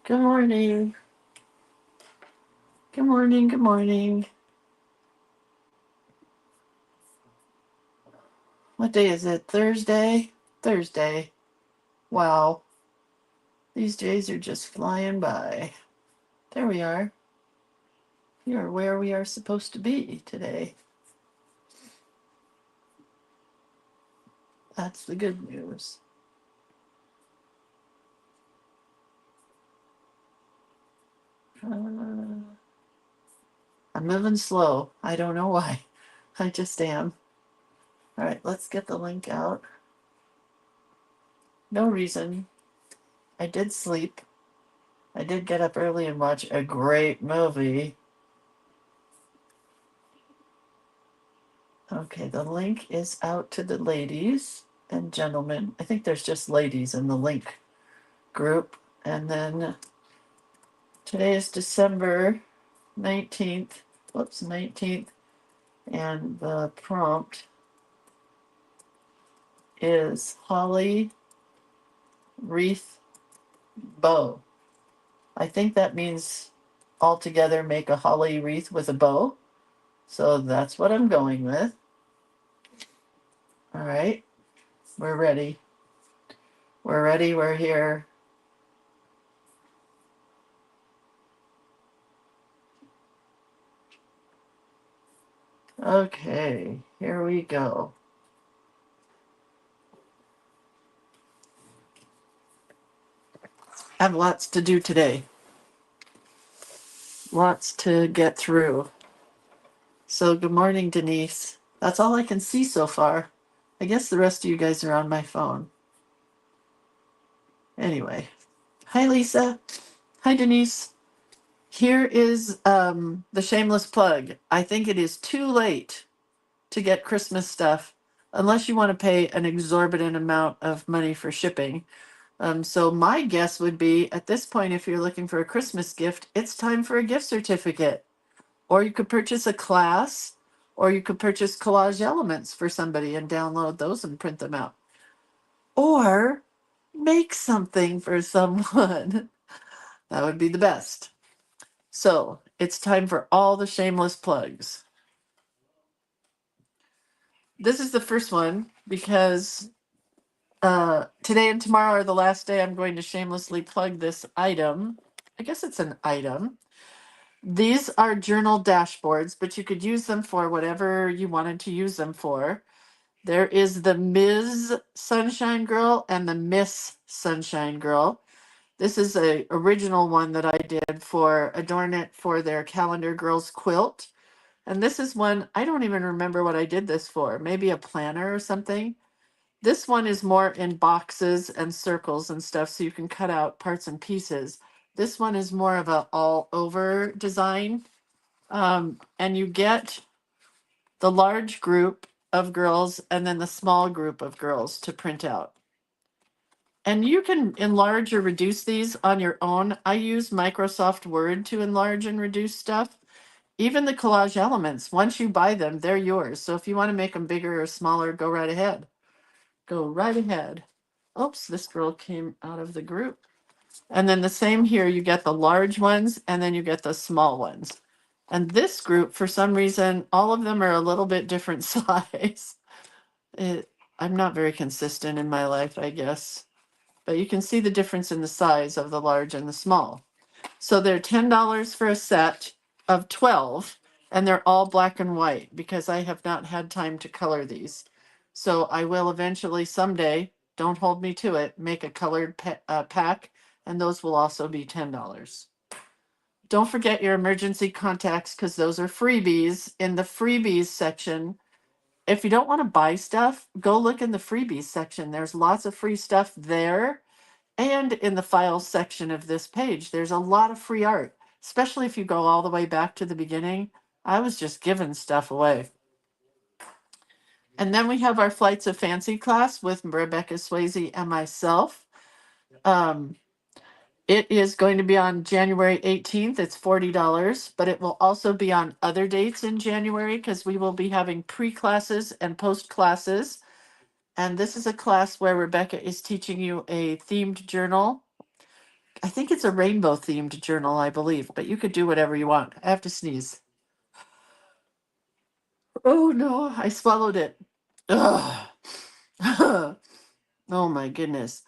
Good morning. Good morning. Good morning. What day is it? Thursday? Thursday. Wow. These days are just flying by. There we are. We are where we are supposed to be today. That's the good news. I'm moving slow. I don't know why. I just am. All right, let's get the link out. No reason. I did sleep. I did get up early and watch a great movie. Okay, the link is out to the ladies and gentlemen. I think there's just ladies in the link group. And then today is December 19th. Whoops, 19th. And the prompt is holly wreath bow. I think that means all together make a holly wreath with a bow. So that's what I'm going with. All right, we're ready. We're ready. We're here. Okay, here we go. I have lots to do today. Lots to get through. So, good morning, Denise. That's all I can see so far. I guess the rest of you guys are on my phone. Anyway, hi, Lisa. Hi, Denise. Here is the shameless plug. I think it is too late to get Christmas stuff unless you want to pay an exorbitant amount of money for shipping. So my guess would be at this point, if you're looking for a Christmas gift, it's time for a gift certificate. Or you could purchase a class, or you could purchase collage elements for somebody and download those and print them out. Or make something for someone. That would be the best. So it's time for all the shameless plugs. This is the first one because today and tomorrow are the last day I'm going to shamelessly plug this item. I guess it's an item. These are journal dashboards, but you could use them for whatever you wanted to use them for. There is the Ms. Sunshine Girl and the Miss Sunshine Girl. This is a original one that I did for Adornit for their Calendar Girls quilt. And this is one, I don't even remember what I did this for. Maybe a planner or something. This one is more in boxes and circles and stuff, so you can cut out parts and pieces. This one is more of a all over design. And you get the large group of girls and then the small group of girls to print out. And you can enlarge or reduce these on your own. I use Microsoft Word to enlarge and reduce stuff. Even the collage elements, once you buy them, they're yours. So if you want to make them bigger or smaller, go right ahead. Go right ahead. Oops, this girl came out of the group. And then the same here, you get the large ones and then you get the small ones. And this group, for some reason, all of them are a little bit different size. I'm not very consistent in my life, I guess. But you can see the difference in the size of the large and the small. So they're $10 for a set of 12, and they're all black and white because I have not had time to color these. So I will eventually someday, don't hold me to it, make a colored pack, and those will also be $10. Don't forget your emergency contacts because those are freebies. In the freebies section, if you don't want to buy stuff, go look in the freebies section. There's lots of free stuff there. And in the files section of this page, there's a lot of free art, especially if you go all the way back to the beginning. I was just giving stuff away. And then we have our Flights of Fancy class with Rebecca Swayze and myself. It is going to be on January 18th. It's $40, but it will also be on other dates in January because we will be having pre-classes and post-classes. And this is a class where Rebecca is teaching you a themed journal I think it's a rainbow themed journal, I believe, but you could do whatever you want. I have to sneeze. Oh no, I swallowed it. Ugh. Oh my goodness.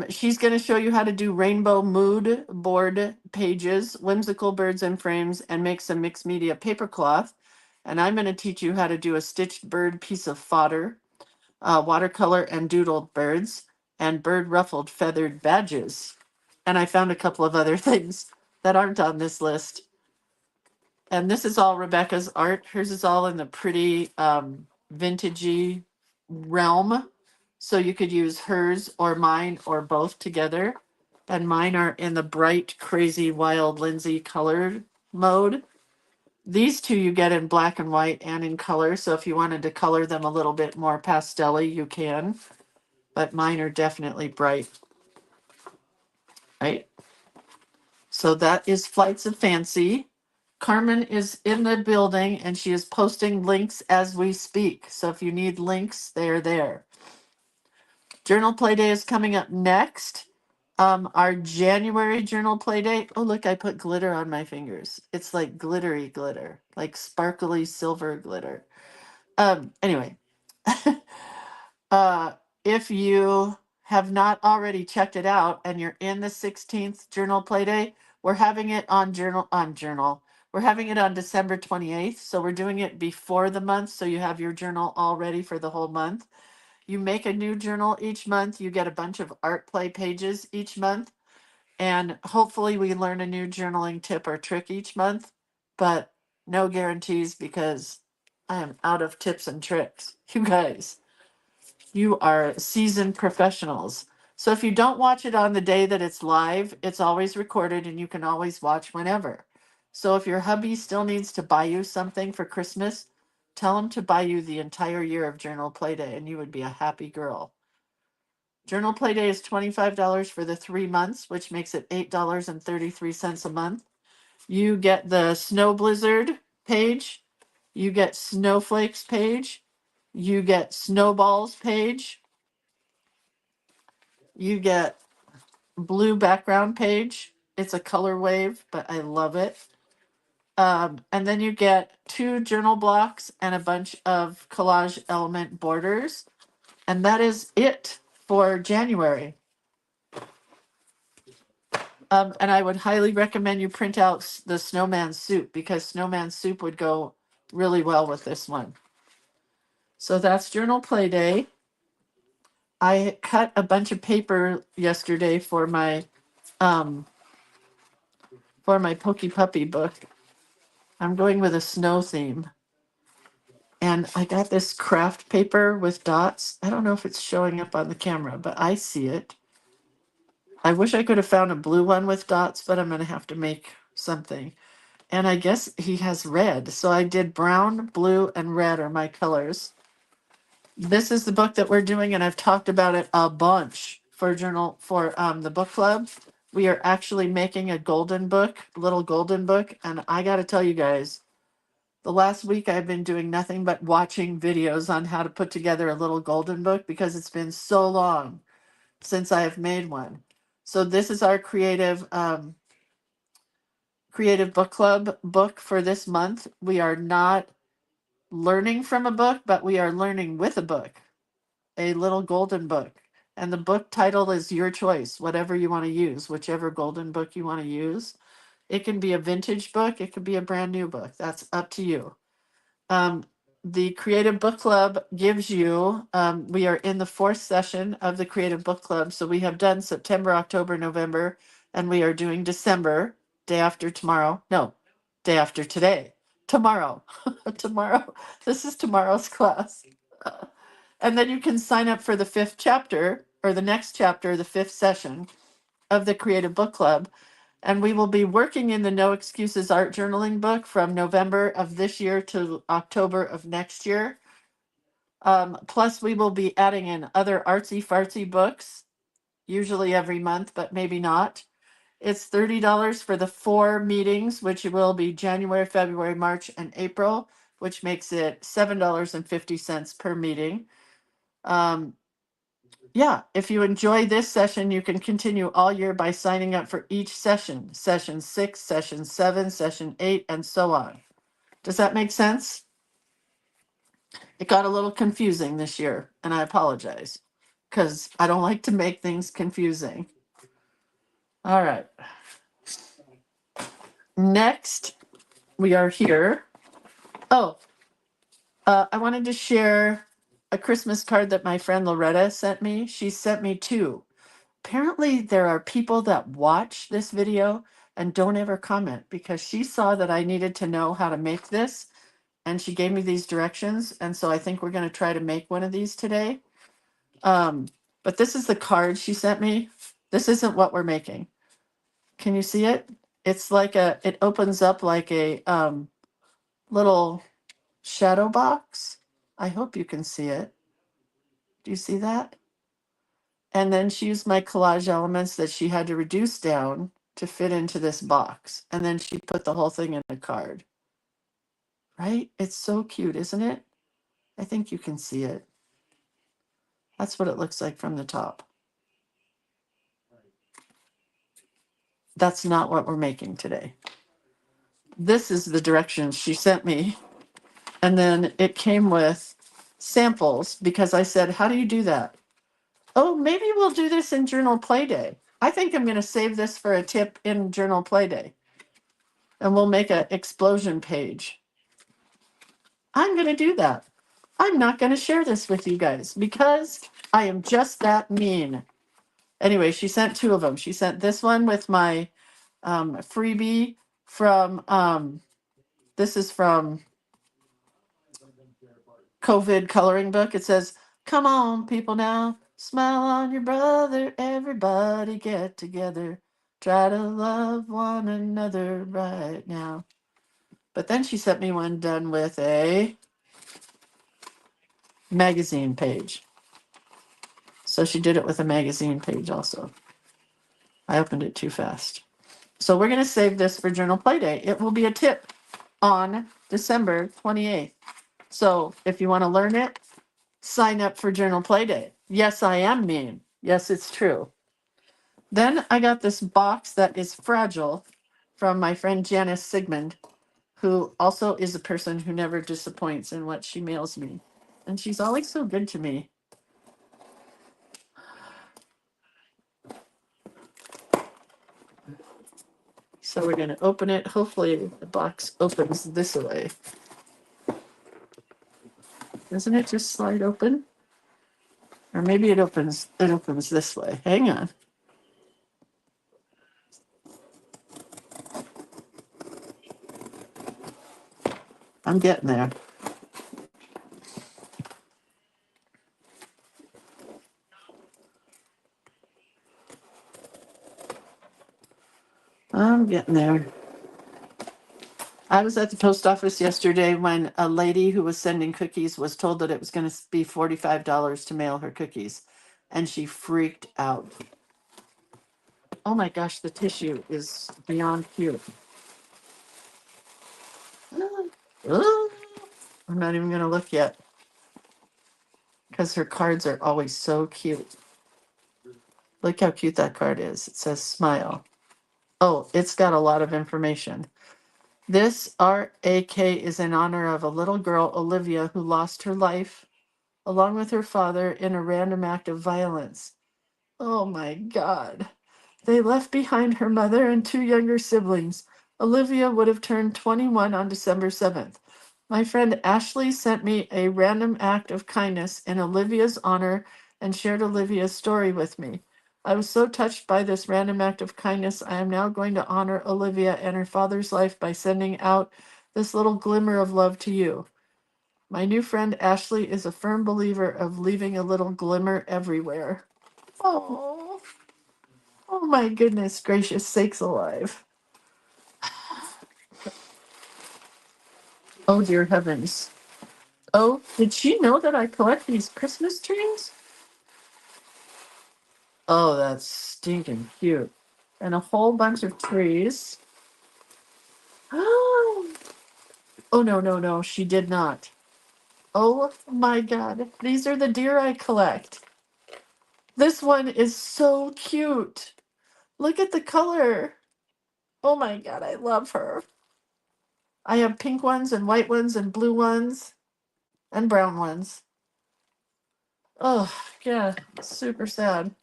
She's going to show you how to do rainbow mood board pages, whimsical birds and frames, and make some mixed media paper cloth. And I'm going to teach you how to do a stitched bird piece of fodder, watercolor and doodled birds, and bird ruffled feathered badges. And I found a couple of other things that aren't on this list. And this is all Rebecca's art. Hers is all in the pretty vintagey realm. So you could use hers or mine or both together. And mine are in the bright, crazy, wild Lindsay colored mode. These two you get in black and white and in color. So if you wanted to color them a little bit more pastel-y, you can. But mine are definitely bright, right? So that is Flights of Fancy. Carmen is in the building and she is posting links as we speak. So if you need links, they're there. Journal Play Day is coming up next. Our January Journal Play Day. Oh, look, I put glitter on my fingers. It's like glittery glitter, like sparkly silver glitter. Anyway, uh, if you have not already checked it out and you're in the 16th Journal Play Day, we're having it on journal. We're having it on December 28th. So we're doing it before the month. So you have your journal all ready for the whole month. You make a new journal each month. You get a bunch of art play pages each month. And hopefully we learn a new journaling tip or trick each month, but no guarantees because I am out of tips and tricks. You guys, you are seasoned professionals. So if you don't watch it on the day that it's live, it's always recorded and you can always watch whenever. So if your hubby still needs to buy you something for Christmas, tell him to buy you the entire year of Journal Play Day and you would be a happy girl. Journal Play Day is $25 for the 3 months, which makes it $8.33 a month. You get the Snow Blizzard page, you get Snowflakes page, you get Snowballs page, you get blue background page. It's a color wave, but I love it. And then you get 2 journal blocks and a bunch of collage element borders. And that is it for January. And I would highly recommend you print out the snowman soup because snowman soup would go really well with this one. So that's Journal Play Day. I cut a bunch of paper yesterday for my Pokey Puppy book. I'm going with a snow theme. And I got this craft paper with dots. I don't know if it's showing up on the camera, but I see it. I wish I could have found a blue one with dots, but I'm going to have to make something. And I guess he has red. So I did brown, blue, and red are my colors. This is the book that we're doing, and I've talked about it a bunch for the book club. We are actually making a little golden book, and I got to tell you guys, the last week I've been doing nothing but watching videos on how to put together a little golden book because it's been so long since I have made one. So this is our creative book club book for this month. We are not learning from a book, but we are learning with a book, a little golden book. And the book title is your choice, whatever you want to use, whichever golden book you want to use. It can be a vintage book, it could be a brand new book. That's up to you. The Creative Book Club gives you, we are in the 4th session of the Creative Book Club. So we have done September, October, November, and we are doing December, day after tomorrow. No, day after today. Tomorrow. Tomorrow. This is tomorrow's class. And then you can sign up for the 5th chapter or the next chapter, the 5th session of the Creative Book Club. And we will be working in the No Excuses Art Journaling book from November of this year to October of next year. Plus, we will be adding in other artsy fartsy books, usually every month, but maybe not. It's $30 for the 4 meetings, which will be January, February, March, and April, which makes it $7.50 per meeting. yeah, if you enjoy this session, you can continue all year by signing up for each session, session 6, session 7, session 8, and so on. Does that make sense? It got a little confusing this year, and I apologize because I don't like to make things confusing. All right. Next, we are here. Oh, I wanted to share a Christmas card that my friend Loretta sent me. She sent me two. Apparently, there are people that watch this video and don't ever comment because she saw that I needed to know how to make this and she gave me these directions. And so I think we're going to try to make one of these today. But this is the card she sent me. This isn't what we're making. Can you see it? It's like it opens up like a little shadow box. I hope you can see it. Do you see that? And then she used my collage elements that she had to reduce down to fit into this box. And then she put the whole thing in a card. Right? It's so cute, isn't it? I think you can see it. That's what it looks like from the top. That's not what we're making today. This is the directions she sent me. And then it came with samples because I said, how do you do that? Oh, maybe we'll do this in Journal Play Day. I think I'm going to save this for a tip in Journal Play Day. And we'll make an explosion page. I'm going to do that. I'm not going to share this with you guys because I am just that mean. Anyway, she sent two of them. She sent this one with my freebie from, this is from COVID coloring book. It says, come on, people now, smile on your brother, everybody get together. Try to love one another right now. But then she sent me one done with a magazine page. So she did it with a magazine page also. I opened it too fast. So we're going to save this for Journal Play Day. It will be a tip on December 28th. So if you want to learn it, sign up for Journal Play Day. Yes, I am mean. Yes, it's true. Then I got this box that is fragile from my friend Janice Sigmund, who also is a person who never disappoints in what she mails me. And she's always so good to me. So we're going to open it. Hopefully the box opens this way. Doesn't it just slide open? Or maybe it opens this way. Hang on. I'm getting there. I'm getting there. I was at the post office yesterday when a lady who was sending cookies was told that it was going to be $45 to mail her cookies. And she freaked out. Oh my gosh, the tissue is beyond cute. I'm not even going to look yet because her cards are always so cute. Look how cute that card is. It says smile. Oh, it's got a lot of information. This RAK is in honor of a little girl, Olivia, who lost her life along with her father in a random act of violence. Oh my God. They left behind her mother and two younger siblings. Olivia would have turned 21 on December 7th. My friend Ashley sent me a random act of kindness in Olivia's honor and shared Olivia's story with me. I was so touched by this random act of kindness. I am now going to honor Olivia and her father's life by sending out this little glimmer of love to you. My new friend Ashley is a firm believer of leaving a little glimmer everywhere. Oh, oh my goodness gracious sakes alive. Oh dear heavens. Oh, did she know that I collect these Christmas trees? Oh, that's stinking cute. And a whole bunch of trees. Oh, no, she did not. Oh my God. These are the deer I collect. This one is so cute. Look at the color. Oh my God, I love her. I have pink ones and white ones and blue ones and brown ones. Oh, yeah, super sad.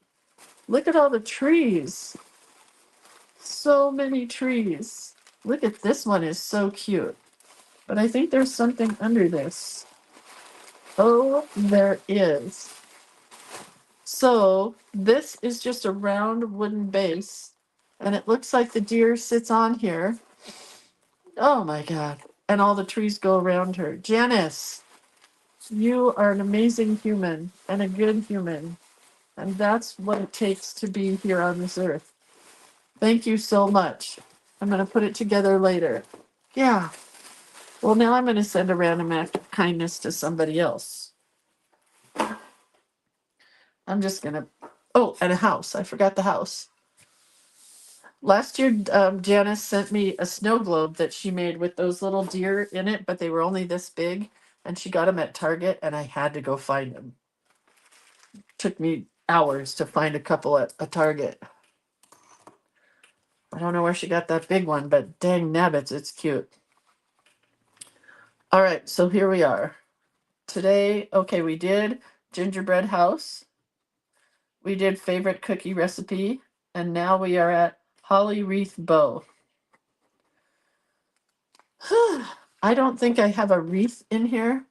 Look at all the trees. So many trees. Look at this one, is so cute. But I think there's something under this. Oh, there is. So this is just a round wooden base, and it looks like the deer sits on here. Oh my God. And all the trees go around her. Janice, you are an amazing human and a good human. And that's what it takes to be here on this earth. Thank you so much. I'm going to put it together later. Yeah. Well, now I'm going to send a random act of kindness to somebody else. I'm just going to, oh, and a house. I forgot the house. Last year, Janice sent me a snow globe that she made with those little deer in it, but they were only this big. And she got them at Target, and I had to go find them. Took me hours to find a couple at a Target. I don't know where she got that big one, but dang nabbits, it's cute. All right, so here we are. Today, okay, we did gingerbread house. We did favorite cookie recipe, and now we are at holly wreath bow. I don't think I have a wreath in here.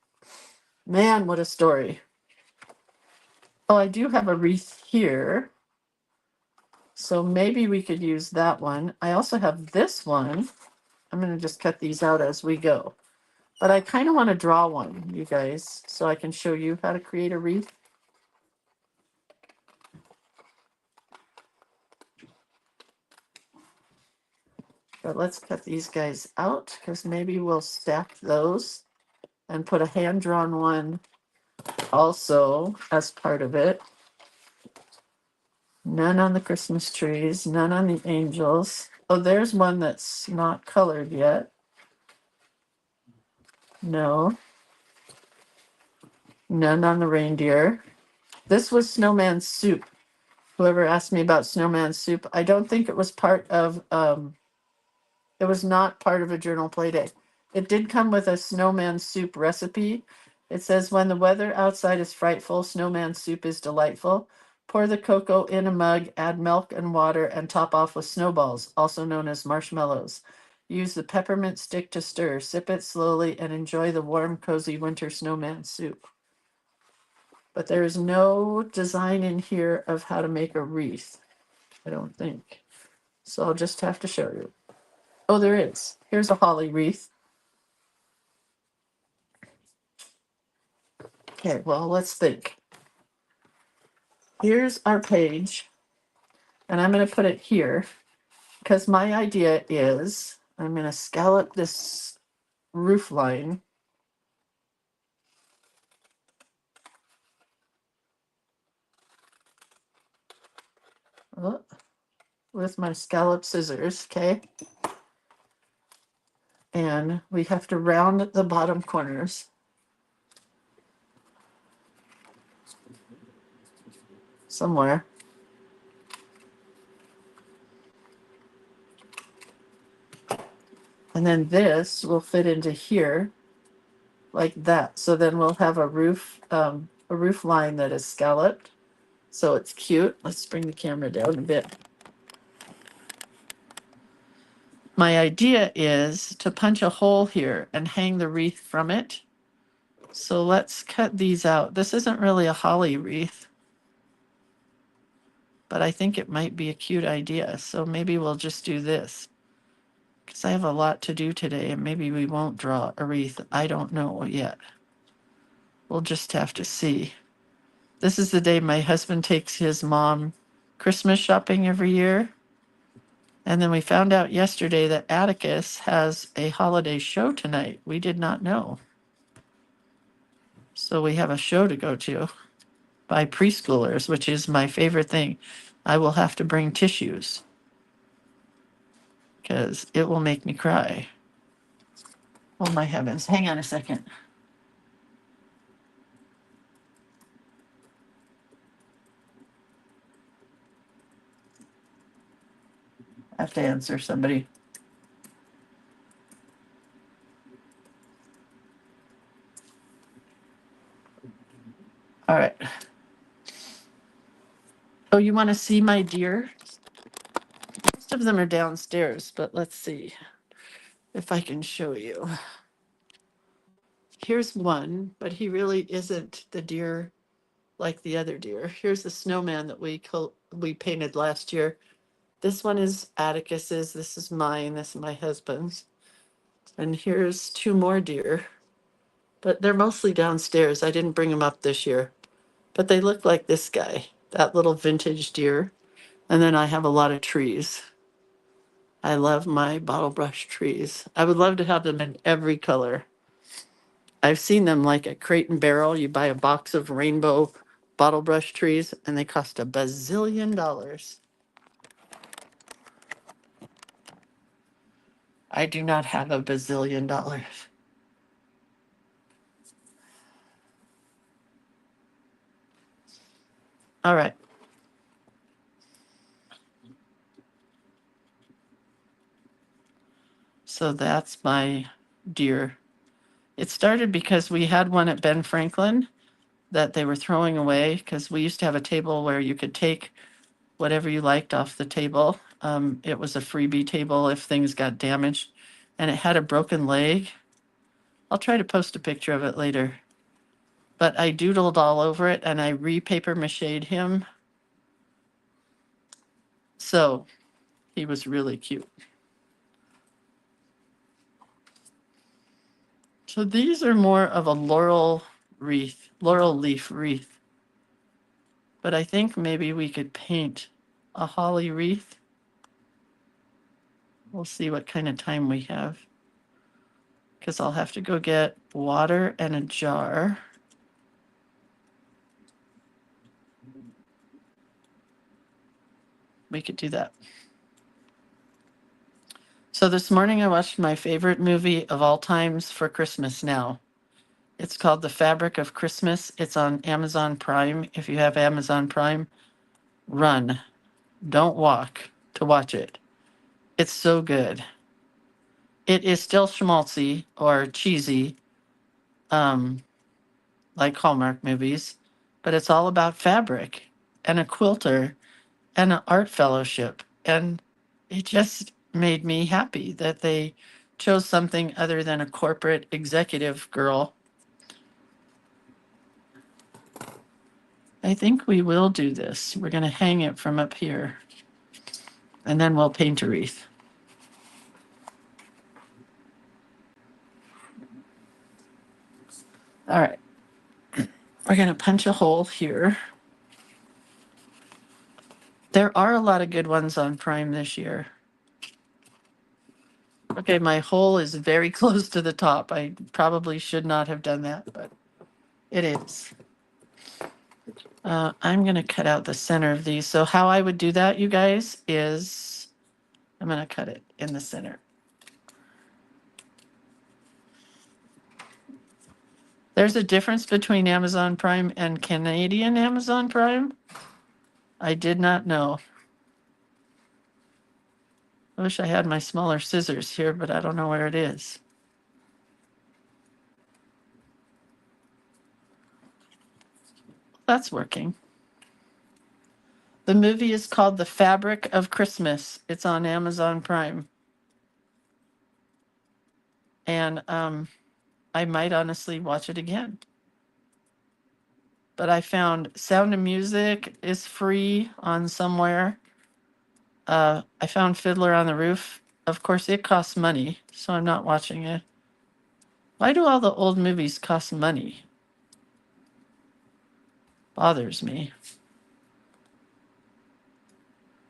Man, what a story. Oh, I do have a wreath here. So maybe we could use that one. I also have this one. I'm going to just cut these out as we go. But I kind of want to draw one, you guys, so I can show you how to create a wreath. But let's cut these guys out because maybe we'll stack those and put a hand-drawn one also as part of it. None on the Christmas trees, none on the angels. Oh, there's one that's not colored yet. No. None on the reindeer. This was snowman soup. Whoever asked me about snowman soup, I don't think it was part of, it was not part of a journal play day. It did come with a snowman soup recipe. It says, when the weather outside is frightful, snowman soup is delightful. Pour the cocoa in a mug, add milk and water, and top off with snowballs, also known as marshmallows. Use the peppermint stick to stir. Sip it slowly and enjoy the warm, cozy winter snowman soup. But there is no design in here of how to make a wreath, I don't think. So I'll just have to show you. Oh, there is. Here's a holly wreath. Okay, well, let's think. Here's our page, and I'm going to put it here because my idea is I'm going to scallop this roof line. Oh, with my scallop scissors, okay? And we have to round the bottom corners. Somewhere. And then this will fit into here like that. So then we'll have a roof line that is scalloped. So it's cute. Let's bring the camera down a bit. My idea is to punch a hole here and hang the wreath from it. So let's cut these out. This isn't really a holly wreath, but I think it might be a cute idea. So maybe we'll just do this because I have a lot to do today and maybe we won't draw a wreath. I don't know yet. We'll just have to see. This is the day my husband takes his mom Christmas shopping every year. And then we found out yesterday that Atticus has a holiday show tonight. We did not know. So we have a show to go to by preschoolers, which is my favorite thing. I will have to bring tissues because it will make me cry. Oh my heavens. Hang on a second. I have to answer somebody. All right. Oh, you want to see my deer? Most of them are downstairs, but let's see if I can show you. Here's one, but he really isn't the deer like the other deer. Here's the snowman that we painted last year. This one is Atticus's. This is mine. This is my husband's. And here's two more deer, but they're mostly downstairs. I didn't bring them up this year, but they look like this guy, that little vintage deer. And then I have a lot of trees. I love my bottle brush trees. I would love to have them in every color. I've seen them like at Crate and Barrel. You buy a box of rainbow bottle brush trees and they cost a bazillion dollars. I do not have a bazillion dollars. All right. So that's my deer. It started because we had one at Ben Franklin that they were throwing away because we used to have a table where you could take whatever you liked off the table. It was a freebie table if things got damaged, and it had a broken leg. I'll try to post a picture of it later. But I doodled all over it and I re-paper mache'd him. So he was really cute. So these are more of a laurel wreath, laurel leaf wreath. But I think maybe we could paint a holly wreath. We'll see what kind of time we have. Because I'll have to go get water and a jar. We could do that. So this morning I watched my favorite movie of all times for Christmas now. It's called The Fabric of Christmas. It's on Amazon Prime. If you have Amazon Prime, run. Don't walk to watch it. It's so good. It is still schmaltzy or cheesy, like Hallmark movies, but it's all about fabric and a quilter and an art fellowship. And it just made me happy that they chose something other than a corporate executive girl. I think we will do this. We're going to hang it from up here and then we'll paint a wreath. All right. We're going to punch a hole here. There are a lot of good ones on Prime this year. Okay, my hole is very close to the top. I probably should not have done that, but it is. I'm going to cut out the center of these. So how I would do that, you guys, is I'm going to cut it in the center. There's a difference between Amazon Prime and Canadian Amazon Prime. I did not know. I wish I had my smaller scissors here, but I don't know where it is. That's working. The movie is called The Fabric of Christmas. It's on Amazon Prime. And I might honestly watch it again. But I found Sound of Music is free on somewhere. I found Fiddler on the Roof. Of course, it costs money, so I'm not watching it. Why do all the old movies cost money? Bothers me.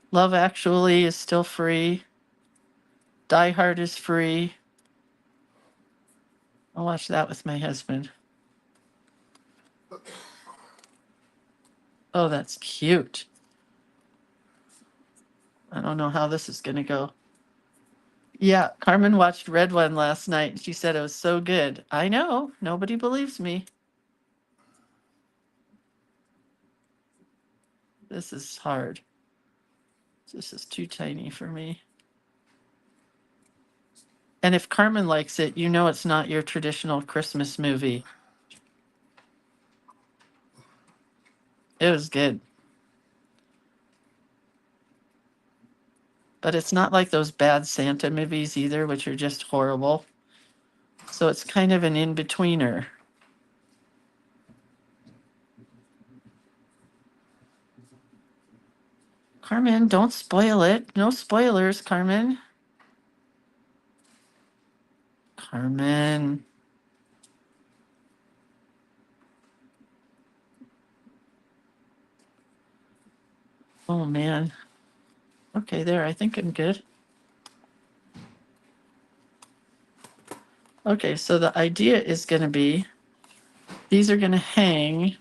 Love Actually is still free. Die Hard is free. I'll watch that with my husband. Oh, that's cute. I don't know how this is going to go. Yeah, Carmen watched Red One last night. She said it was so good. I know. Nobody believes me. This is hard. This is too tiny for me. And if Carmen likes it, you know it's not your traditional Christmas movie. It was good. But it's not like those bad Santa movies either, which are just horrible. So it's kind of an in-betweener. Carmen, don't spoil it. No spoilers, Carmen. Carmen. Oh, man. Okay, there. I think I'm good. Okay, so the idea is going to be, these are going to hang.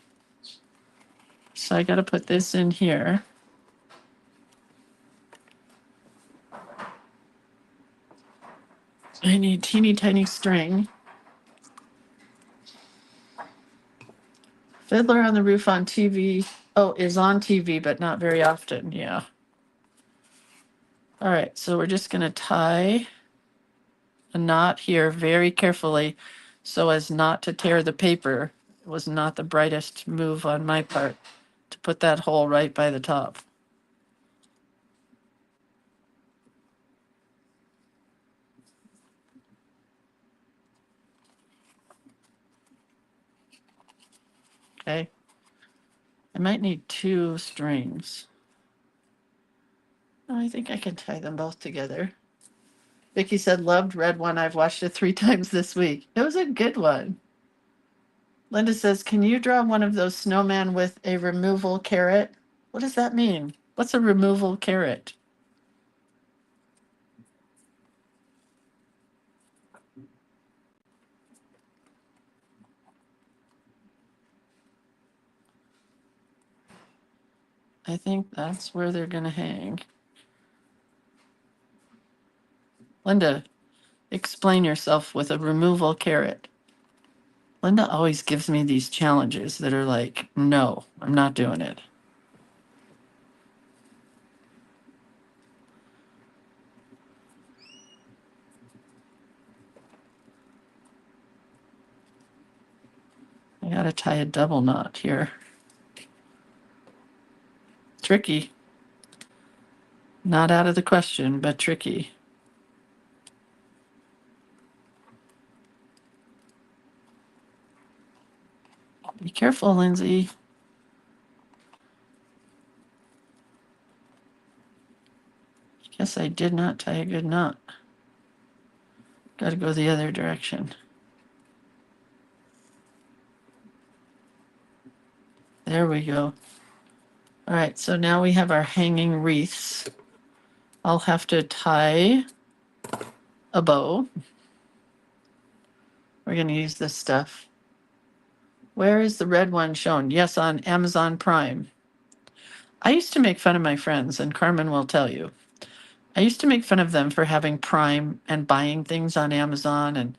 So I got to put this in here. I need teeny tiny string. Fiddler on the Roof on TV. Oh, is on TV, but not very often. Yeah. All right, so we're just going to tie a knot here very carefully so as not to tear the paper. It was not the brightest move on my part to put that hole right by the top. Okay. I might need 2 strings. Oh, I think I can tie them both together. Vicky said, loved red one. I've watched it 3 times this week. It was a good one. Linda says, can you draw one of those snowmen with a removal carrot? What does that mean? What's a removal carrot? I think that's where they're going to hang. Linda, explain yourself with a removal carrot. Linda always gives me these challenges that are like, no, I'm not doing it. I got to tie a double knot here. Tricky. Not out of the question, but tricky. Be careful, Lindsay. Guess I did not tie a good knot. Got to go the other direction. There we go. All right, so now we have our hanging wreaths. I'll have to tie a bow. We're going to use this stuff. Where is the red one shown? Yes, on Amazon Prime. I used to make fun of my friends, and Carmen will tell you. I used to make fun of them for having Prime and buying things on Amazon. And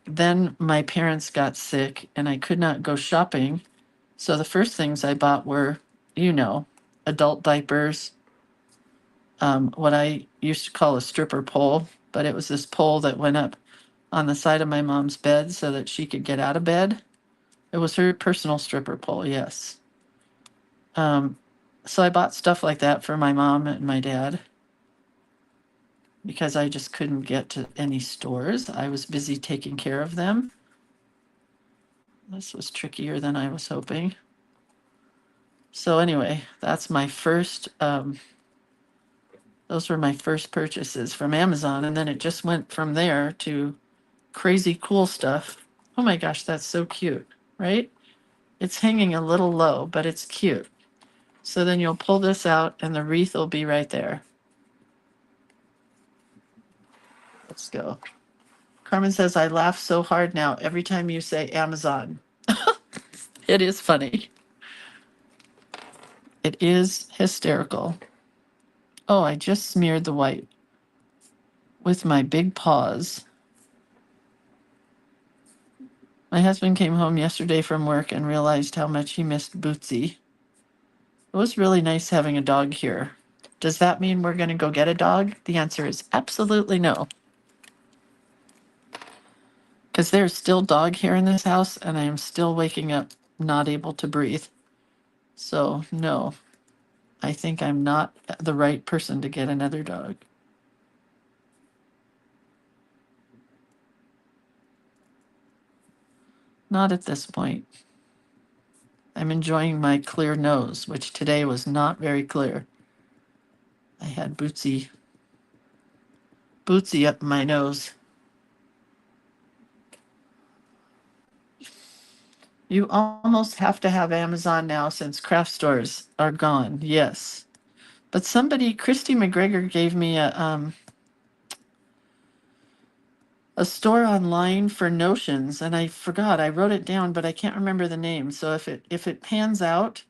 then my parents got sick and I could not go shopping. So the first things I bought were, adult diapers, what I used to call a stripper pole, but it was this pole that went up on the side of my mom's bed so that she could get out of bed. It was her personal stripper pole, yes. So I bought stuff like that for my mom and my dad because I just couldn't get to any stores. I was busy taking care of them. This was trickier than I was hoping. So anyway, that's my first, those were my first purchases from Amazon. And then it just went from there to crazy cool stuff. Oh my gosh, that's so cute, right? It's hanging a little low, but it's cute. So then you'll pull this out and the wreath will be right there. Let's go. Carmen says, I laugh so hard now every time you say Amazon. It is funny. It is hysterical. Oh, I just smeared the white with my big paws. My husband came home yesterday from work and realized how much he missed Bootsy. It was really nice having a dog here. Does that mean we're going to go get a dog? The answer is absolutely no. because there's still dog hair in this house and I am still waking up not able to breathe. So, no, I think I'm not the right person to get another dog. Not at this point. I'm enjoying my clear nose, which today was not very clear. I had Bootsy up my nose. You almost have to have Amazon now since craft stores are gone. Yes. But somebody, Christy McGregor, gave me a store online for notions, and I forgot. I wrote it down, but I can't remember the name. So if it pans out,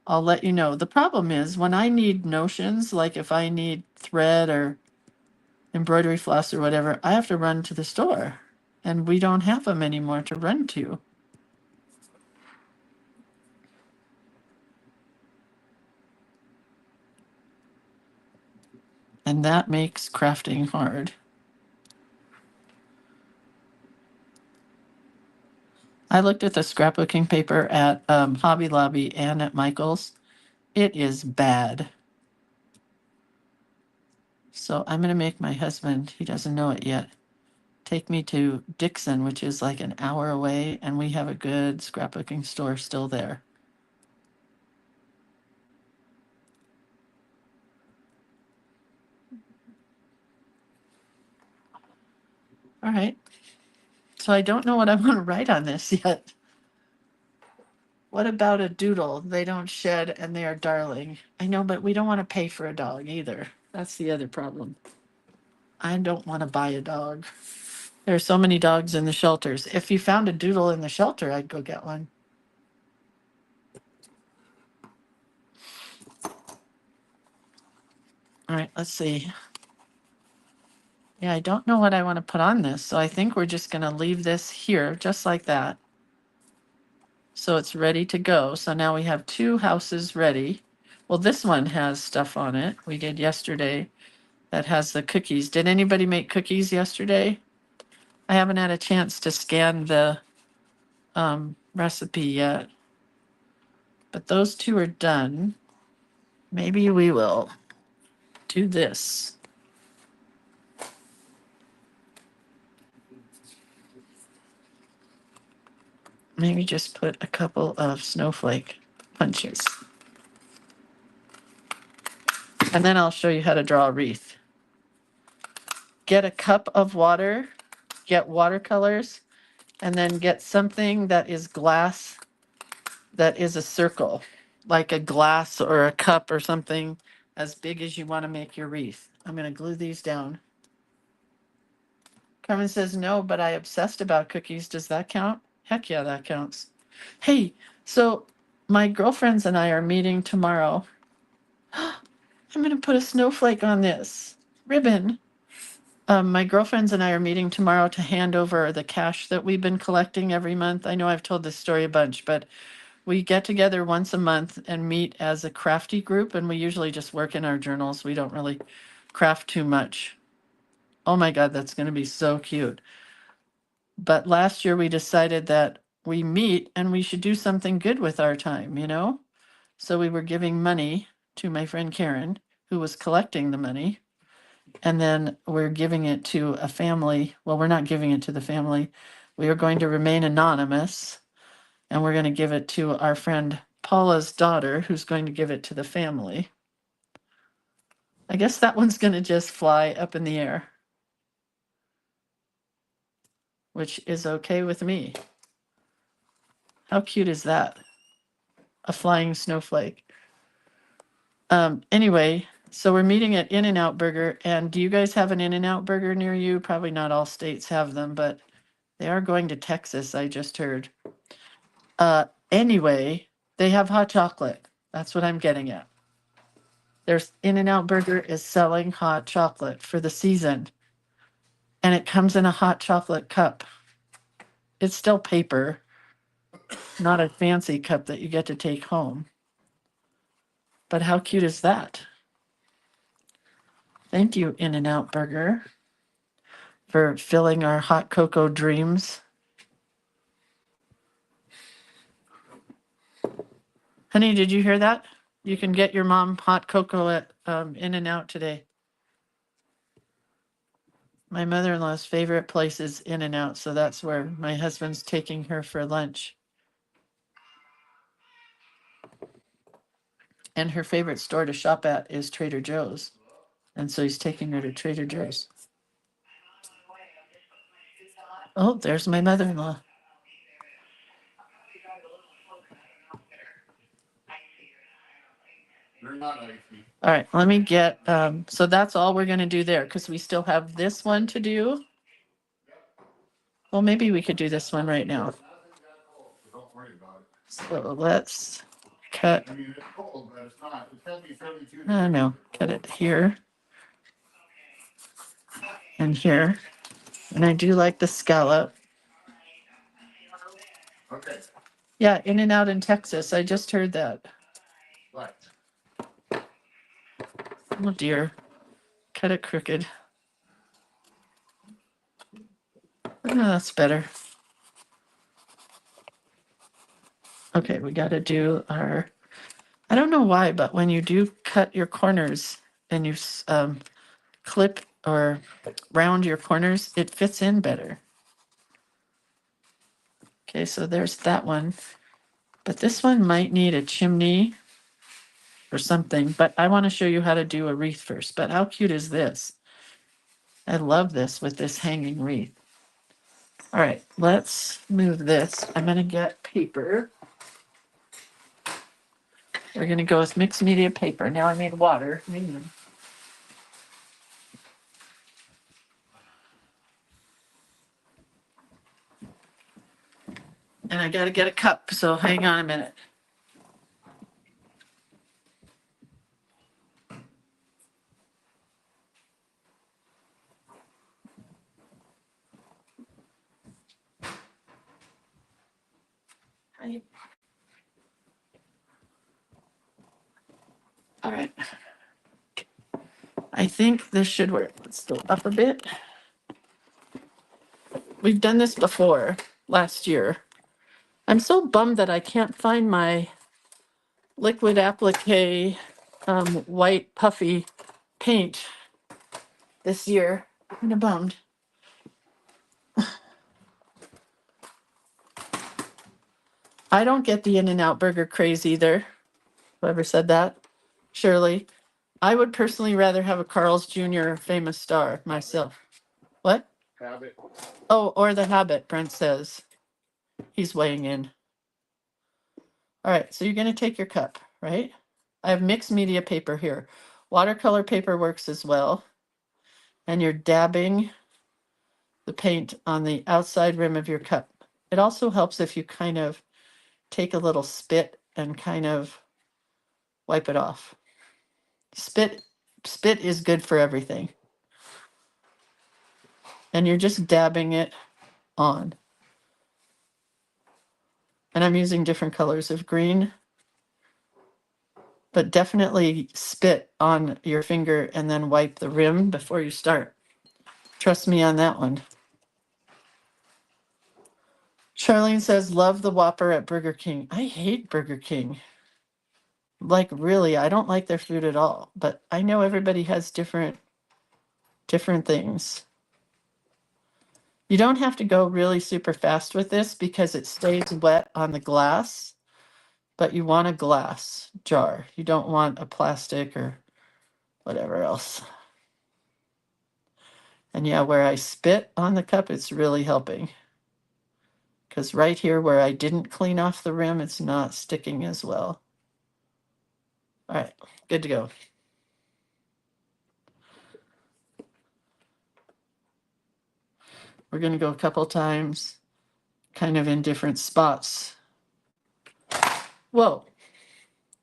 I'll let you know. The problem is when I need notions, like if I need thread or embroidery floss or whatever, I have to run to the store, and we don't have them anymore to run to. And that makes crafting hard. I looked at the scrapbooking paper at Hobby Lobby and at Michael's. It is bad. So I'm going to make my husband, he doesn't know it yet, take me to Dixon, which is like an hour away, and we have a good scrapbooking store still there. All right. So I don't know what I want to write on this yet. What about a doodle? They don't shed and they are darling. I know, but we don't want to pay for a dog either. That's the other problem. I don't want to buy a dog. There are so many dogs in the shelters. If you found a doodle in the shelter, I'd go get one. All right, let's see. Yeah, I don't know what I want to put on this, so I think we're just going to leave this here, just like that. So it's ready to go. So now we have 2 houses ready. Well, this one has stuff on it. We did yesterday that has the cookies. Did anybody make cookies yesterday? I haven't had a chance to scan the recipe yet. But those 2 are done. Maybe we will do this. Maybe just put a couple of snowflake punches. And then I'll show you how to draw a wreath. Get a cup of water, get watercolors, and then get something that is glass that is a circle, like a glass or a cup or something as big as you want to make your wreath. I'm going to glue these down. Carmen says, no, but I obsessed about cookies. Does that count? Heck yeah, that counts. Hey, so my girlfriends and I are meeting tomorrow. I'm going to put a snowflake on this ribbon. My girlfriends and I are meeting tomorrow to hand over the cash that we've been collecting every month. I know I've told this story a bunch, but we get together once a month and meet as a crafty group, and we usually just work in our journals. We don't really craft too much. Oh my God, that's going to be so cute. But last year we decided that we meet and we should do something good with our time, you know? So we were giving money to my friend Karen, who was collecting the money. And then we're giving it to a family. Well, we're not giving it to the family. We are going to remain anonymous. And we're going to give it to our friend Paula's daughter, who's going to give it to the family. I guess that one's going to just fly up in the air, which is okay with me. How cute is that? A flying snowflake. Anyway, so we're meeting at In-N-Out Burger. And do you guys have an In-N-Out Burger near you? Probably not all states have them, but they are going to Texas, I just heard. Anyway, they have hot chocolate. That's what I'm getting at. There's In-N-Out Burger is selling hot chocolate for the season. And it comes in a hot chocolate cup. It's still paper, not a fancy cup that you get to take home. But how cute is that? Thank you, In-N-Out Burger. for filling our hot cocoa dreams. Honey, did you hear that? You can get your mom hot cocoa at In-N-Out today. My mother-in-law's favorite place is In-N-Out, so that's where my husband's taking her for lunch. And her favorite store to shop at is Trader Joe's. And so he's taking her to Trader Joe's. Oh, there's my mother-in-law. All right, let me get, so that's all we're gonna do there, because we still have this one to do. Well, maybe we could do this one right now. So let's cut. I know, cut it here and here. And I do like the scallop. Yeah, In-N-Out in Texas. I just heard that. Oh dear. Cut it crooked. Oh, that's better. Okay, we got to do our, I don't know why, but when you do cut your corners and you clip or round your corners, it fits in better. Okay, so there's that one. But this one might need a chimney or something, but I want to show you how to do a wreath first. But how cute is this? I love this with this hanging wreath. All right, let's move this. I'm going to get paper. We're going to go with mixed media paper. Now I need water. And I got to get a cup, so hang on a minute. All right. I think this should work. Let's go up a bit. We've done this before last year. I'm so bummed that I can't find my liquid applique white puffy paint this year. I'm kind of bummed. I don't get the In-N-Out burger craze either. Whoever said that? Shirley. I would personally rather have a Carl's Jr. famous star myself. What? Habit. Oh, or the Habit, Brent says. He's weighing in. All right, so you're going to take your cup, right? I have mixed media paper here. Watercolor paper works as well. And you're dabbing the paint on the outside rim of your cup. It also helps if you kind of take a little spit and kind of wipe it off. Spit is good for everything. And you're just dabbing it on. And I'm using different colors of green. But definitely spit on your finger and then wipe the rim before you start. Trust me on that one. Charlene says, love the Whopper at Burger King. I hate Burger King. Like, really, I don't like their food at all. But I know everybody has different things. You don't have to go really super fast with this because it stays wet on the glass. But you want a glass jar. You don't want a plastic or whatever else. And yeah, where I spit on the cup, it's really helping. Because right here where I didn't clean off the rim, it's not sticking as well. All right, good to go. We're going to go a couple times, kind of in different spots. Whoa,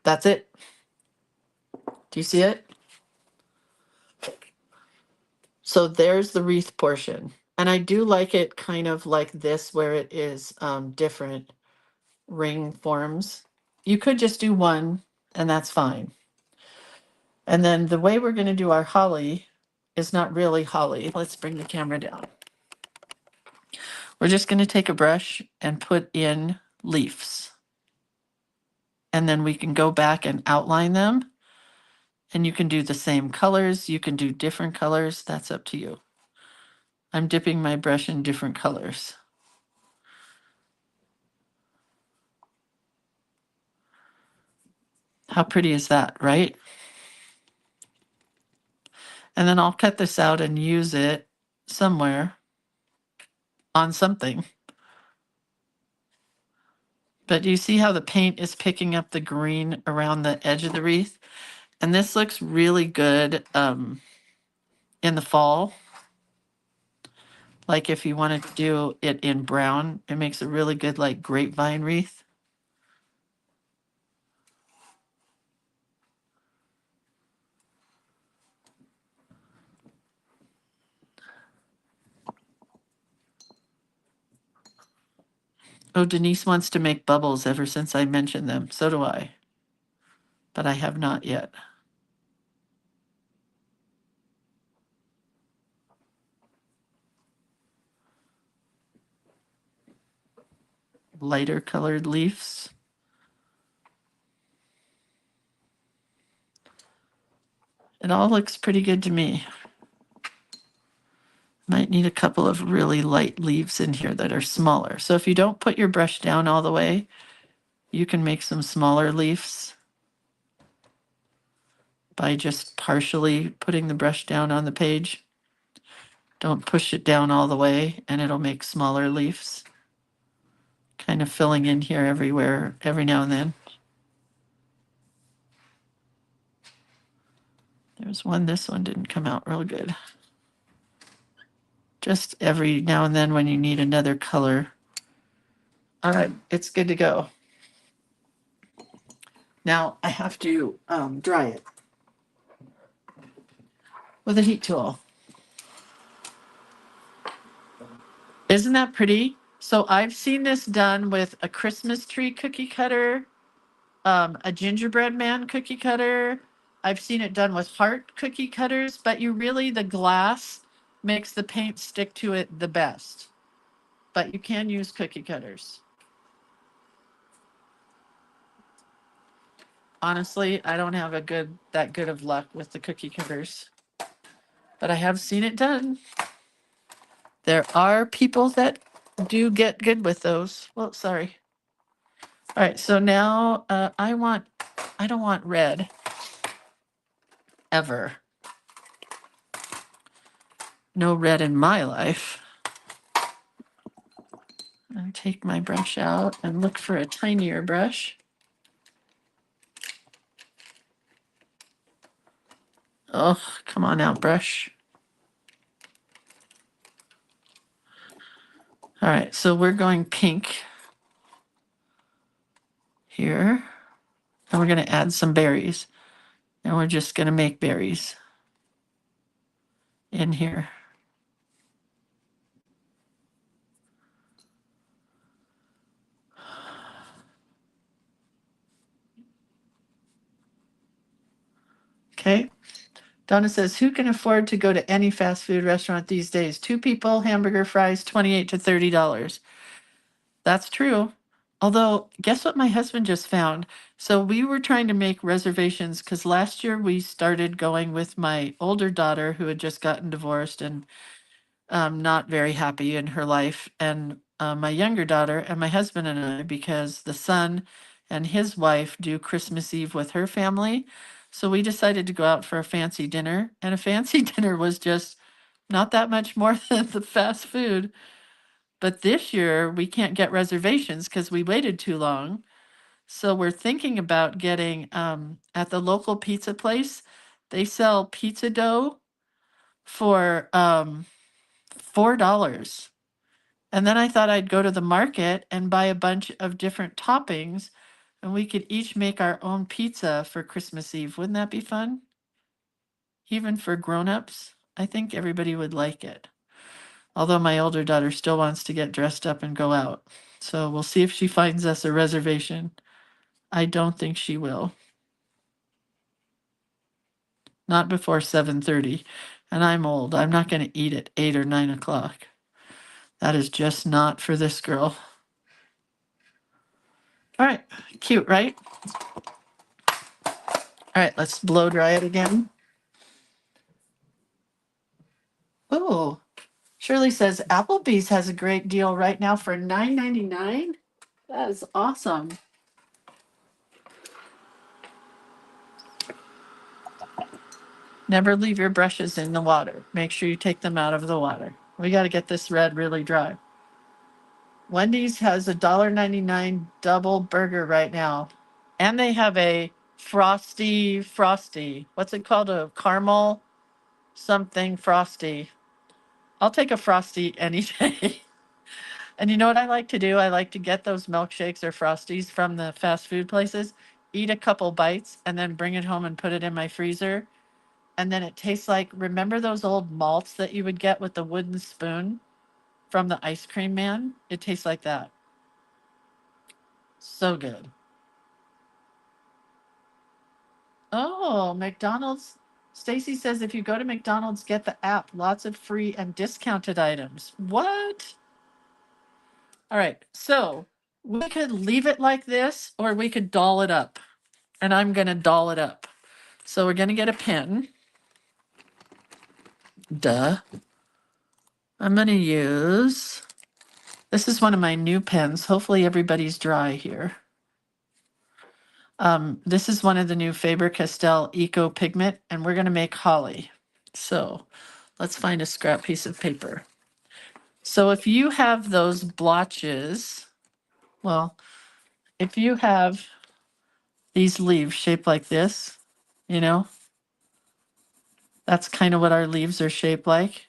that's it. Do you see it? So there's the wreath portion. And I do like it kind of like this, where it is different ring forms. You could just do one, and that's fine. And then the way we're going to do our holly is not really holly. Let's bring the camera down. We're just going to take a brush and put in leaves. And then we can go back and outline them. And you can do the same colors. You can do different colors. That's up to you. I'm dipping my brush in different colors. How pretty is that, right? And then I'll cut this out and use it somewhere on something. But you see how the paint is picking up the green around the edge of the wreath? And this looks really good in the fall. Like if you wanted to do it in brown, it makes a really good like grapevine wreath. Oh, Denise wants to make bubbles ever since I mentioned them. So do I. But I have not yet. Lighter colored leaves. It all looks pretty good to me. Might need a couple of really light leaves in here that are smaller. So if you don't put your brush down all the way, you can make some smaller leaves by just partially putting the brush down on the page. Don't push it down all the way and it'll make smaller leaves. Kind of filling in here everywhere, every now and then. There's one, this one didn't come out real good. Just every now and then when you need another color. All right, it's good to go. Now I have to dry it with a heat tool. Isn't that pretty? So I've seen this done with a Christmas tree cookie cutter, a gingerbread man cookie cutter. I've seen it done with heart cookie cutters, but the glass makes the paint stick to it the best. But you can use cookie cutters. Honestly, I don't have that good of luck with the cookie cutters, but I have seen it done. There are people that do get good with those. Well, sorry. All right, so now I don't want red ever. No red in my life. I take my brush out and look for a tinier brush. Oh, come on out, brush. All right, so we're going pink here. And we're going to add some berries. And we're just going to make berries in here. Okay. Donna says, who can afford to go to any fast food restaurant these days? 2 people, hamburger, fries, $28 to $30. That's true. Although, guess what my husband just found? So we were trying to make reservations because last year we started going with my older daughter who had just gotten divorced and not very happy in her life, and my younger daughter and my husband and I, because the son and his wife do Christmas Eve with her family. So we decided to go out for a fancy dinner, and a fancy dinner was just not that much more than the fast food. But this year we can't get reservations because we waited too long. So we're thinking about getting at the local pizza place, they sell pizza dough for $4. And then I thought I'd go to the market and buy a bunch of different toppings and we could each make our own pizza for Christmas Eve. Wouldn't that be fun? Even for grown-ups, I think everybody would like it. Although my older daughter still wants to get dressed up and go out. So we'll see if she finds us a reservation. I don't think she will. Not before 7:30. And I'm old. I'm not going to eat at 8 or 9 o'clock. That is just not for this girl. All right, cute, right? All right, let's blow dry it again. Oh, Shirley says Applebee's has a great deal right now for $9.99. That is awesome. Never leave your brushes in the water. Make sure you take them out of the water. We got to get this red really dry. Wendy's has a $1.99 double burger right now. And they have a frosty. What's it called? A caramel something frosty. I'll take a frosty any day. And you know what I like to do? I like to get those milkshakes or frosties from the fast food places, eat a couple bites, and then bring it home and put it in my freezer. And then it tastes like, remember those old malts that you would get with the wooden spoon from the ice cream man? It tastes like that. So good. Oh, McDonald's. Stacy says if you go to McDonald's, get the app. Lots of free and discounted items. What? All right. So we could leave it like this, or we could doll it up. And I'm going to doll it up. So we're going to get a pen. Duh. I'm going to use, this is one of my new pens. Hopefully everybody's dry here. This is one of the new Faber-Castell Eco Pigment, and we're going to make holly. So let's find a scrap piece of paper. So if you have those blotches, well, if you have these leaves shaped like this, you know, that's kind of what our leaves are shaped like.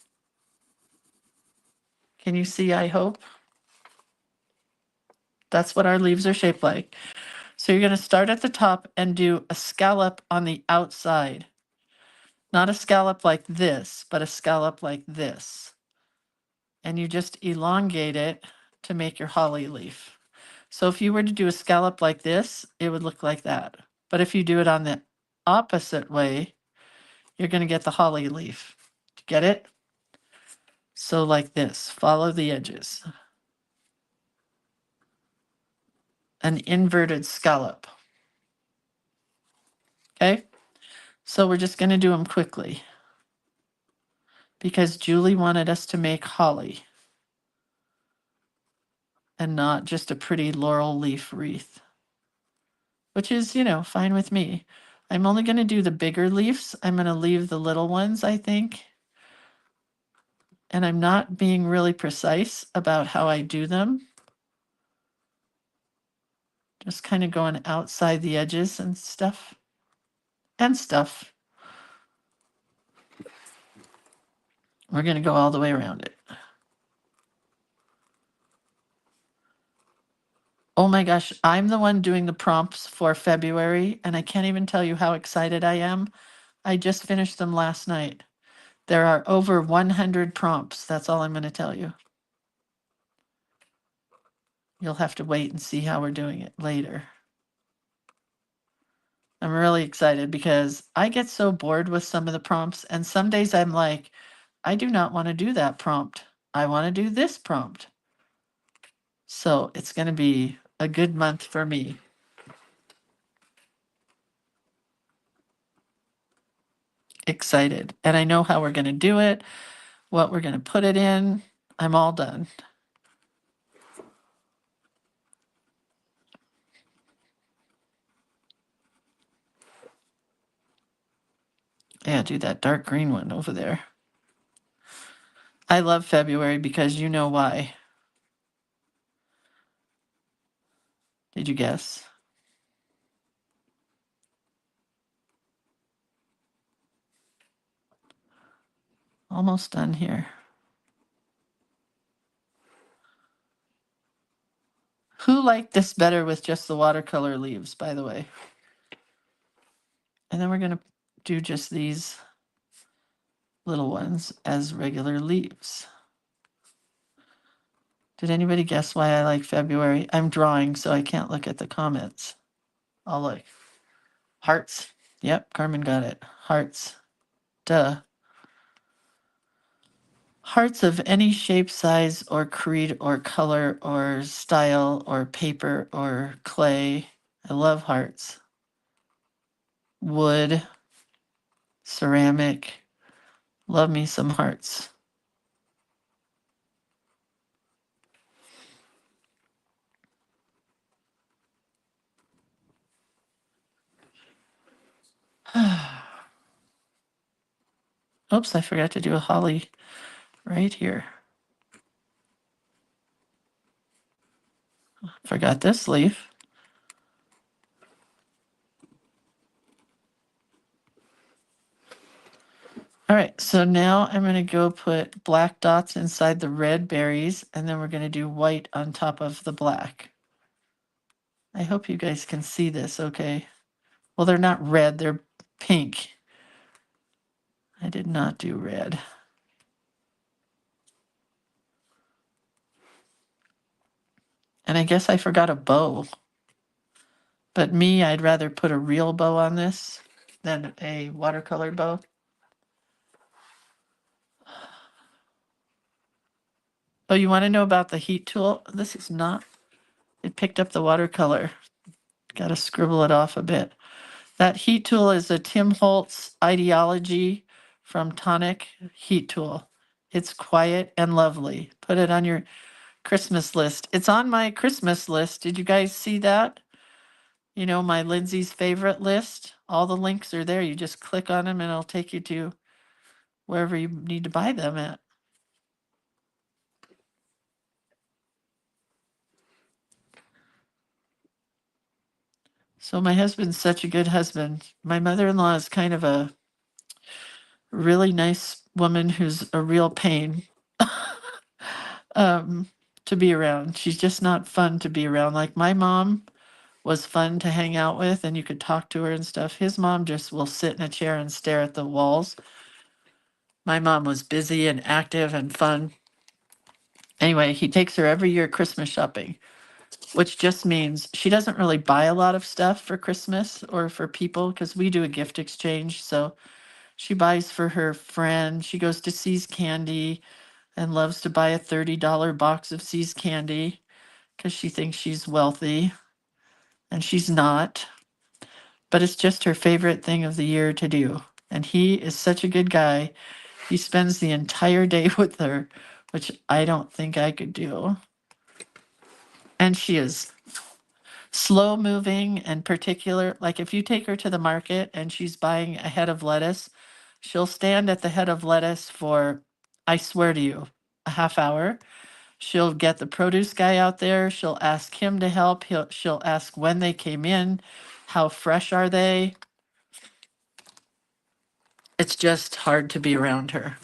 Can you see, I hope? That's what our leaves are shaped like. So you're going to start at the top and do a scallop on the outside. Not a scallop like this, but a scallop like this. And you just elongate it to make your holly leaf. So if you were to do a scallop like this, it would look like that. But if you do it on the opposite way, you're going to get the holly leaf. Get it? So like this, follow the edges. An inverted scallop. Okay? So we're just going to do them quickly because Julie wanted us to make holly and not just a pretty laurel leaf wreath, which is, you know, fine with me. I'm only going to do the bigger leaves. I'm going to leave the little ones, I think. And I'm not being really precise about how I do them. Just kind of going outside the edges and stuff. We're going to go all the way around it. Oh my gosh, I'm the one doing the prompts for February, and I can't even tell you how excited I am. I just finished them last night. There are over 100 prompts. That's all I'm going to tell you. You'll have to wait and see how we're doing it later. I'm really excited because I get so bored with some of the prompts, and some days I'm like, I do not want to do that prompt. I want to do this prompt. So it's going to be a good month for me. Excited. And I know how we're going to do it, what we're going to put it in. I'm all done. Yeah, do that dark green one over there. I love February because you know why. Did you guess? Almost done here. Who liked this better with just the watercolor leaves, by the way? And then we're going to do just these little ones as regular leaves. Did anybody guess why I like February? I'm drawing, so I can't look at the comments. I'll look. Hearts. Yep, Carmen got it. Hearts. Duh. Hearts of any shape, size, or creed, or color, or style, or paper, or clay. I love hearts. Wood, ceramic. Love me some hearts. Oops, I forgot to do a holly right here. Forgot this leaf. All right, so now I'm going to go put black dots inside the red berries, and then we're going to do white on top of the black. I hope you guys can see this okay. Well, they're not red, they're pink. I did not do red. And I guess I forgot a bow. But me, I'd rather put a real bow on this than a watercolor bow. Oh, you want to know about the heat tool? This is not, it picked up the watercolor. Got to scribble it off a bit. That heat tool is a Tim Holtz Ideology from Tonic heat tool. It's quiet and lovely. Put it on your Christmas list. It's on my Christmas list. Did you guys see that? You know, my Lindsay's favorite list. All the links are there. You just click on them and it'll take you to wherever you need to buy them at. So my husband's such a good husband. My mother-in-law is kind of a really nice woman who's a real pain to be around. She's just not fun to be around. Like my mom was fun to hang out with and you could talk to her and stuff. His mom just will sit in a chair and stare at the walls. My mom was busy and active and fun. Anyway, he takes her every year Christmas shopping, which just means she doesn't really buy a lot of stuff for Christmas or for people because we do a gift exchange. So she buys for her friend. She goes to See's Candy and loves to buy a $30 box of See's Candy because she thinks she's wealthy and she's not. But it's just her favorite thing of the year to do. And he is such a good guy. He spends the entire day with her, which I don't think I could do. And she is slow moving and particular. Like if you take her to the market and she's buying a head of lettuce, she'll stand at the head of lettuce for, I swear to you, a half hour. She'll get the produce guy out there. She'll ask him to help. She'll ask when they came in, how fresh are they. It's just hard to be around her,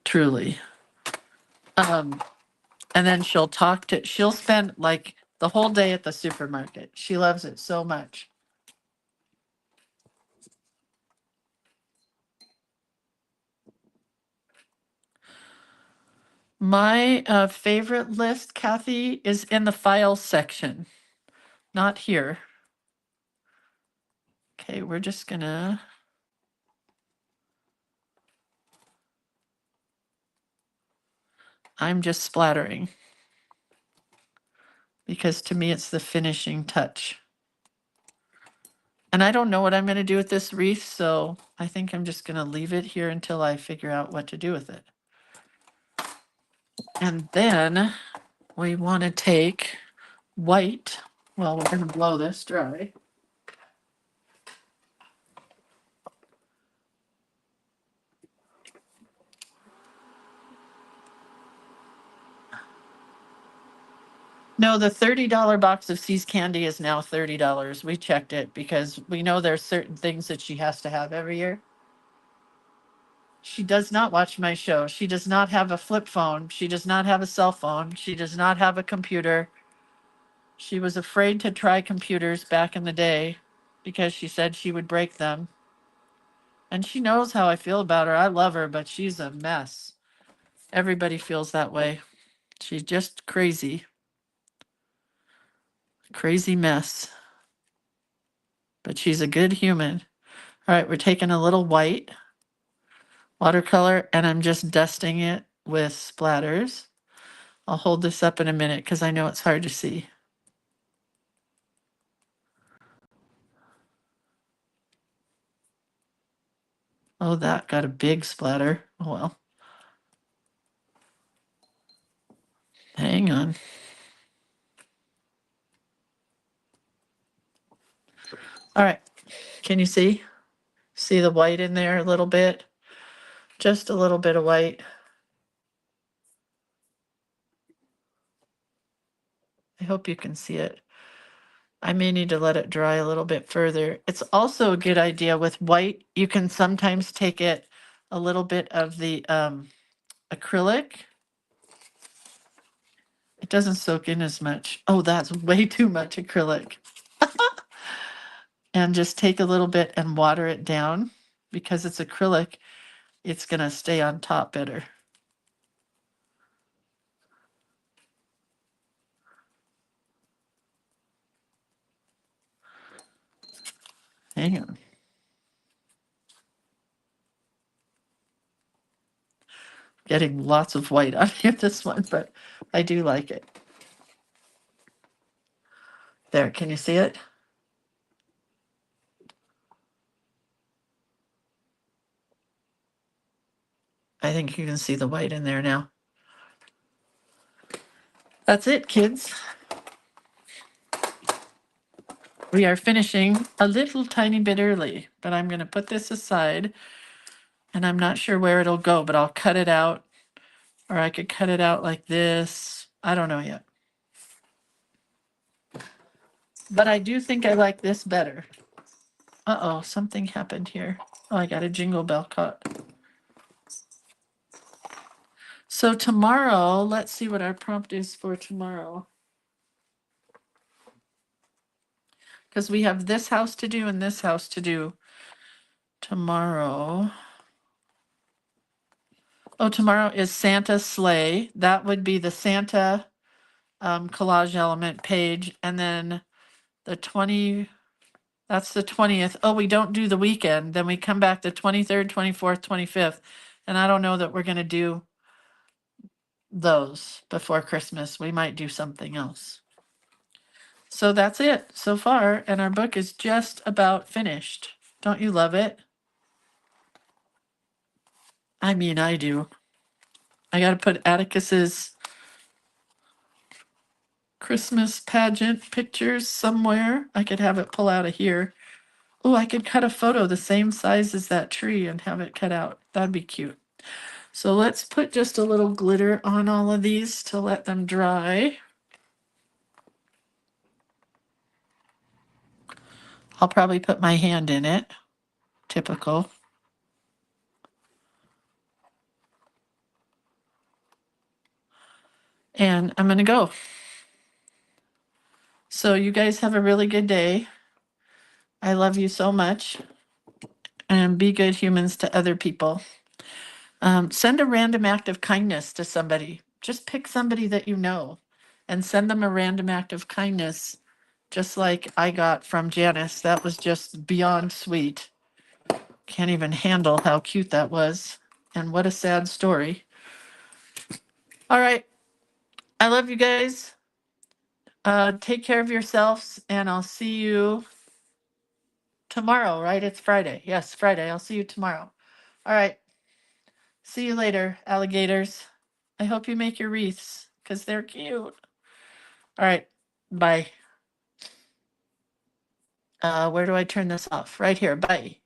truly. And then she'll spend like the whole day at the supermarket. She loves it so much. My favorite list, Kathy, is in the files section, not here. Okay, we're just gonna. I'm just splattering because to me it's the finishing touch. And I don't know what I'm going to do with this wreath, so I think I'm just going to leave it here until I figure out what to do with it. And then we want to take white. Well, we're going to blow this dry. No, the $30 box of See's Candy is now $30. We checked it because we know there's certain things that she has to have every year. She does not watch my show. She does not have a flip phone. She does not have a cell phone. She does not have a computer. She was afraid to try computers back in the day because she said she would break them. And she knows how I feel about her. I love her, but she's a mess. Everybody feels that way. She's just crazy. Crazy mess. But she's a good human. All right, we're taking a little white. watercolor, and I'm just dusting it with splatters. I'll hold this up in a minute because I know it's hard to see. Oh, that got a big splatter. Oh well. Hang on. All right. Can you see? See the white in there a little bit? Just a little bit of white. I hope you can see it. I may need to let it dry a little bit further. It's also a good idea with white. You can sometimes take it a little bit of the acrylic. It doesn't soak in as much. Oh, that's way too much acrylic. And just take a little bit and water it down. Because it's acrylic, it's going to stay on top better. Hang on. Getting lots of white on here this one, but I do like it. There, can you see it? I think you can see the white in there now. That's it, kids. We are finishing a little tiny bit early, but I'm going to put this aside, and I'm not sure where it'll go, but I'll cut it out, or I could cut it out like this. I don't know yet. But I do think I like this better. Uh-oh, something happened here. Oh, I got a jingle bell caught. So tomorrow, let's see what our prompt is for tomorrow. Because we have this house to do and this house to do tomorrow. Oh, tomorrow is Santa sleigh. That would be the Santa collage element page. And then the 20, that's the 20th. Oh, we don't do the weekend. Then we come back the 23rd, 24th, 25th. And I don't know that we're going to do those before Christmas. We might do something else. So that's it so far. And our book is just about finished. Don't you love it? I mean, I do. I got to put Atticus's Christmas pageant pictures somewhere. I could have it pull out of here. Oh, I could cut a photo the same size as that tree and have it cut out. That'd be cute. So let's put just a little glitter on all of these to let them dry. I'll probably put my hand in it. Typical. And I'm going to go. So you guys have a really good day. I love you so much. And be good humans to other people. Send a random act of kindness to somebody. Just pick somebody that you know and send them a random act of kindness, just like I got from Janice. That was just beyond sweet. Can't even handle how cute that was. And what a sad story. All right. I love you guys. Take care of yourselves, and I'll see you tomorrow, right? It's Friday. Yes, Friday. I'll see you tomorrow. All right. See you later, alligators. I hope you make your wreaths because they're cute. All right. Bye. Where do I turn this off? Right here. Bye.